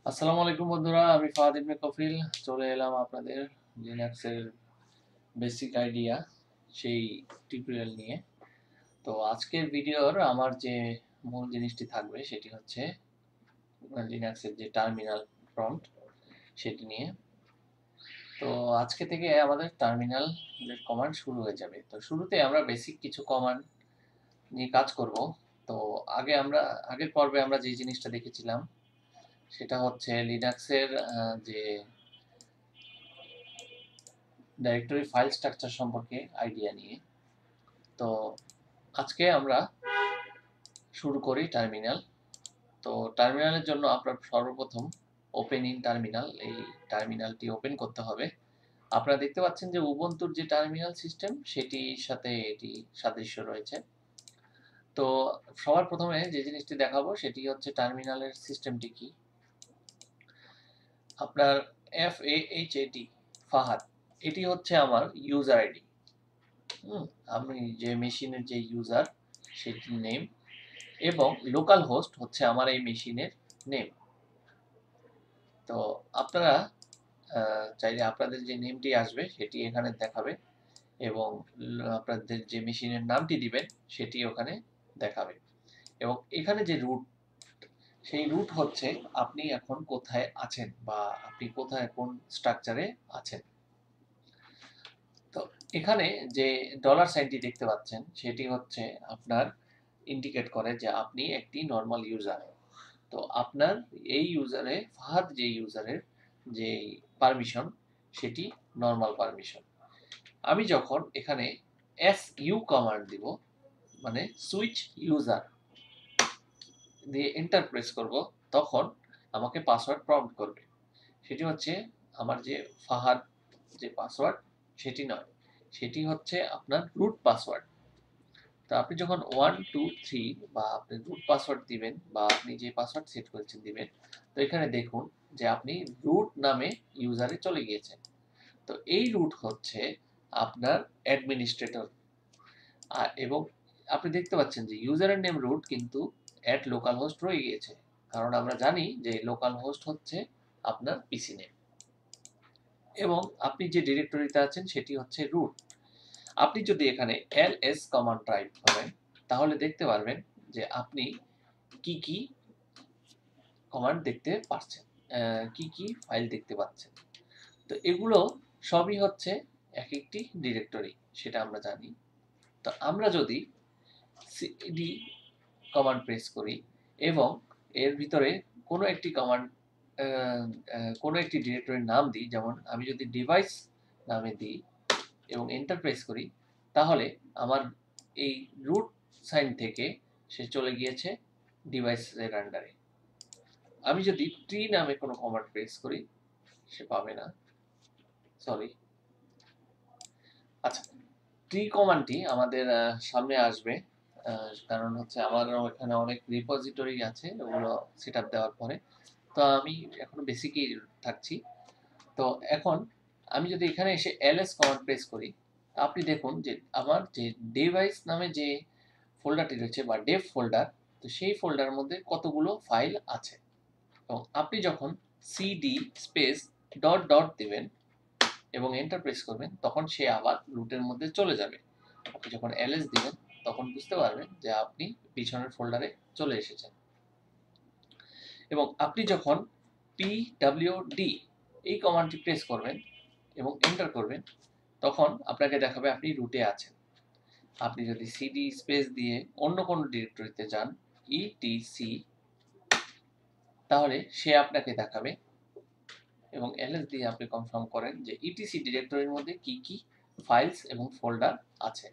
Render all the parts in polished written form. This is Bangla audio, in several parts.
আসসালামু আলাইকুম বন্ধুরা, আমি ফাহাদ ইবনে কফিল চলে এলাম আপনাদের লিনাক্সের বেসিক আইডিয়া সেই টিউটোরিয়াল নিয়ে। তো আজকের ভিডিওর আমার যে মূল জিনিসটি থাকবে সেটি হচ্ছে লিনাক্সের যে টার্মিনাল প্রম্পট সেটি নিয়ে। তো আজকে থেকে আমাদের টার্মিনাল কমান্ড শুরু হয়ে যাবে। তো শুরুতে আমরা বেসিক কিছু কমান্ড নিয়ে কাজ করব। তো আগের পর্বে আমরা যে জিনিসটা দেখেছিলাম সেটা হচ্ছে লিনাক্সের যে ডাইরেক্টরি ফাইল স্ট্রাকচার সম্পর্কে আইডিয়া নিয়ে। তো আজকে আমরা শুরু করি টার্মিনাল। তো টার্মিনালের জন্য আপনার সর্বপ্রথম ওপেন ইন টার্মিনাল, এই টার্মিনালটি ওপেন করতে হবে। আপনারা দেখতে পাচ্ছেন যে উবুন্টুর যে টার্মিনাল সিস্টেম সেটির সাথে এটি সাদৃশ্য রয়েছে। তো সবার প্রথমে যে জিনিসটি দেখাবো সেটি হচ্ছে টার্মিনালের সিস্টেমটি কি। আপনার FAHAT ফাহাদ, এটি হচ্ছে আমার ইউজার আইডি। আমি যে মেশিনের যে ইউজার সেটির নেম, এবং লোকাল হোস্ট হচ্ছে আমার এই মেশিনের নেম। তো আপনারা চাইলে আপনাদের যে নেমটি আসবে সেটি এখানে দেখাবে, এবং আপনাদের যে মেশিনের নামটি দিবেন সেটি ওখানে দেখাবে। এবং এখানে যে রুট, সেই রুট হচ্ছে আপনি এখন কোথায় আছেন বা আপনি কোথায় কোন স্ট্রাকচারে আছেন। তো এখানে যে ডলার সাইনটি দেখতে পাচ্ছেন সেটি হচ্ছে আপনার ইন্ডিকেট করে যে আপনি একটি নর্মাল ইউজার। তো আপনার এই ইউজারে ফাহাদ যে ইউজারের যে পারমিশন সেটি নর্মাল পারমিশন। আমি যখন এখানে su কমান্ড দিব, মানে সুইচ ইউজার দিয়ে এন্টার প্রেস করব, তখন আমাকে পাসওয়ার্ড প্রম্পট করবে। সেটি হচ্ছে আমার যে ফাহাদ যে পাসওয়ার্ড সেটি নয়, সেটি হচ্ছে আপনার রুট পাসওয়ার্ড। তো আপনি যখন 1 2 3 বা আপনি রুট পাসওয়ার্ড দিবেন বা আপনি যে পাসওয়ার্ড সেট করেছেন দিবেন, তো এখানে দেখুন যে আপনি রুট নামে ইউজারে চলে গিয়েছেন। তো এই রুট হচ্ছে আপনার অ্যাডমিনিস্ট্রেটর। এবং আপনি দেখতে পাচ্ছেন যে ইউজারের নেম রুট, কিন্তু অ্যাট লোকাল হোস্ট রয়ে গিয়েছে, কারণ আমরা জানি যে লোকাল হোস্ট হচ্ছে আপনার পিসি নেম, এবং আপনি যে ডিরেক্টরিতে আছেন সেটি হচ্ছে রুট। আপনি যদি এখানে ls কমান্ড টাইপ করেন তাহলে দেখতে পারবেন যে আপনি কি কি কমান্ড দেখতে পাচ্ছেন, কি কি ফাইল দেখতে পাচ্ছেন। তো এগুলো সবই হচ্ছে এক একটি ডিরেক্টরি, সেটা আমরা জানি। তো আমরা যদি cd কমান্ড প্রেস করি এবং এর ভিতরে কোনো একটি কমান্ড, কোনো একটি ডিরেক্টরির নাম দিই, যেমন আমি যদি ডিভাইস নামে দিই এবং এন্টার প্রেস করি, তাহলে আমার এই রুট সাইন থেকে সে চলে গিয়েছে ডিভাইসের আন্ডারে। আমি যদি ট্রি নামে কোনো কমান্ড প্রেস করি সে পাবে না, সরি। আচ্ছা, ট্রি কমান্ডটি আমাদের সামনে আসবে, কারণ হচ্ছে আমারও এখানে অনেক রিপোজিটরি আছে ওগুলো সেট আপ দেওয়ার পরে। তো আমি এখন বেসিকই থাকছি। তো এখন আমি যদি এখানে এসে ls কমান্ড প্রেস করি, আপনি দেখুন যে আমার যে ডিভাইস নামে যে ফোল্ডারটি রয়েছে বা ডেভ ফোল্ডার, তো সেই ফোল্ডারের মধ্যে কতগুলো ফাইল আছে। এবং আপনি যখন cd স্পেস ডট ডট দিবেন এবং এন্টার প্রেস করবেন, তখন সে আবার রুটের মধ্যে চলে যাবে। আপনি যখন ls দিবেন তখন বুঝতে পারবেন যে আপনি পিছনের ফোল্ডারে চলে এসেছেন। এবং আপনি যখন pwd এই কমান্ডটি প্রেস করবেন এবং এন্টার করবেন, তখন আপনাকে দেখাবে আপনি রুটে আছেন। আপনি যদি cd স্পেস দিয়ে অন্য কোনো ডিরেক্টরিতে যান, etc, তাহলে সে আপনাকে দেখাবে, এবং ls দিয়ে আপনি কনফার্ম করেন যে etc ডিরেক্টরির মধ্যে কি কি ফাইলস এবং ফোল্ডার আছে।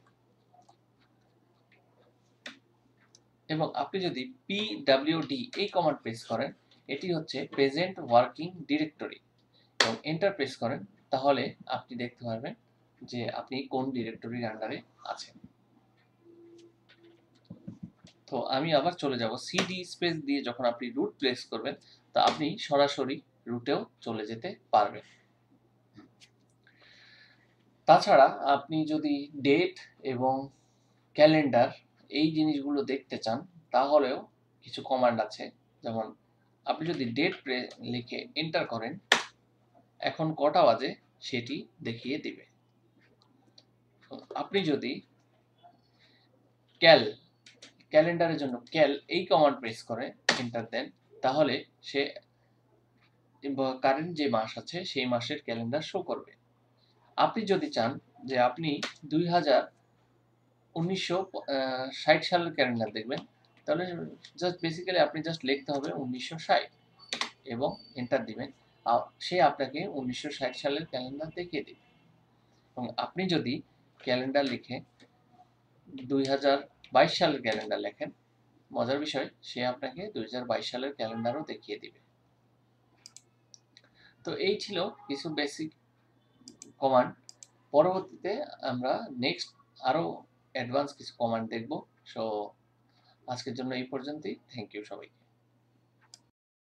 এবং আপনি যদি pwd এই কমান্ড প্রেস করেন, এটি হচ্ছে প্রেজেন্ট ওয়ার্কিং ডিরেক্টরি, এবং এন্টার প্রেস করেন, তাহলে আপনি দেখতে পারবেন যে আপনি কোন ডিরেক্টরির আন্ডারে আছেন। তো আমি আবার চলে যাব cd স্পেস দিয়ে, যখন আপনি রুট প্রেস করবেন তা আপনি সরাসরি রুটেও চলে যেতে পারবেন। তাছাড়া আপনি যদি ডেট এবং ক্যালেন্ডার এই জিনিসগুলো দেখতে চান, তাহলেও কিছু কমান্ড আছে। যেমন আপনি যদি ডেট লিখে এন্টার করেন, এখন কটা বাজে সেটি দেখিয়ে দিবে। আপনি যদি ক্যালেন্ডারের জন্য ক্যাল এই কমান্ড প্রেস করে এন্টার দেন, তাহলে সে কারেন্ট যে মাস আছে সেই মাসের ক্যালেন্ডার শো করবে। আপনি যদি চান যে আপনি 1960 সালের ক্যালেন্ডার দেখবেন, তাহলে বেসিক্যালি আপনি লিখতে হবে 1960 এবং এন্টার দিবেন। সে আপনাকে 1960 সালের ক্যালেন্ডার দেখিয়ে দিবে। এবং আপনি যদি ক্যালেন্ডার লিখে 2022 সালের ক্যালেন্ডার লেখেন, মজার বিষয় সে আপনাকে 2022 সালের ক্যালেন্ডারও দেখিয়ে দিবে। তো এই ছিল কিছু বেসিক কমান্ড। পরবর্তীতে আমরা নেক্সট আরো অ্যাডভান্স কিছু কমান্ড দেখব। সো আজকের জন্য এই পর্যন্তই। থ্যাংক ইউ সবাইকে।